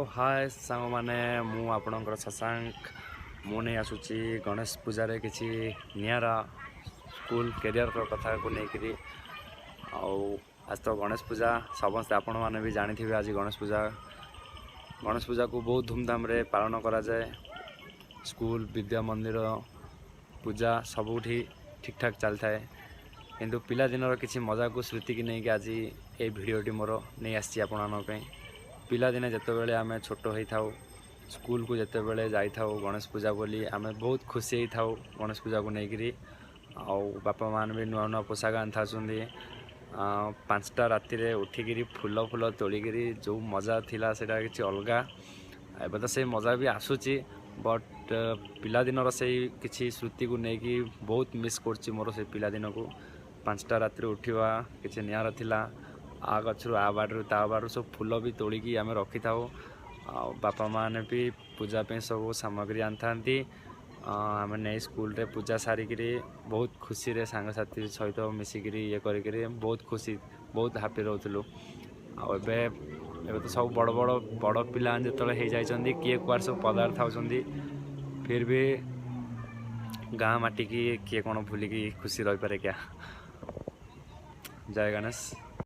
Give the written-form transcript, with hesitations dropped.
हाय सांग मैंने मु आपणकर शशांक मु नहीं आसूची गणेश पूजा किसी निरा स्कूल कैरियर कथा को लेकर आज तो गणेश पूजा समस्त आपण मैंने भी जानी थे। आज गणेश पूजा को बहुत धूमधाम रे पालन करा जाए। स्कूल विद्या मंदिर पूजा सबुठी ठीक ठाक चलता है किंतु पिला दिनर किसी मजा को स्मृति की नहीं कि आज ये भिडटी मोर नहीं आसी आपण पिला दिने जितेबाला आम छोट होता स्कूल को जितेबाला जाऊ गणेश पूजा बोली आम बहुत खुशी होता गणेश पूजा को लेकर बापा मान भी नुआ नुआ पोशाक आनी था। 5टा राति उठिकी फूल फूल तोलिक जो मजा थिला सेटा किसी अलग एवं तो से मजा भी आसूची बट पिला दिनर से किसी स्मृति को लेकिन बहुत मिस कर मोर से पिला दिन को 5टा राति उठा किसी निआर थिला आ गचरू आ बाड़ू ता बाड़ू सब फूल भी तोड़िकी आम रखी था। बापा माने भी पूजा पे सब सामग्री आनी था आम नहीं स्कूल रे पूजा सारिक बहुत खुशी रे सांगसाथी सहित मिसिक ये कर बहुत खुशी बहुत हापी रोलु। आबे तो सब बड़ बड़ बड़ पिला जो हो जाती किए कुआर सब पदार था फिर भी गाँ माटी की किए कौन भूलिकी खुशी रही पारे क्या। जय गणेश।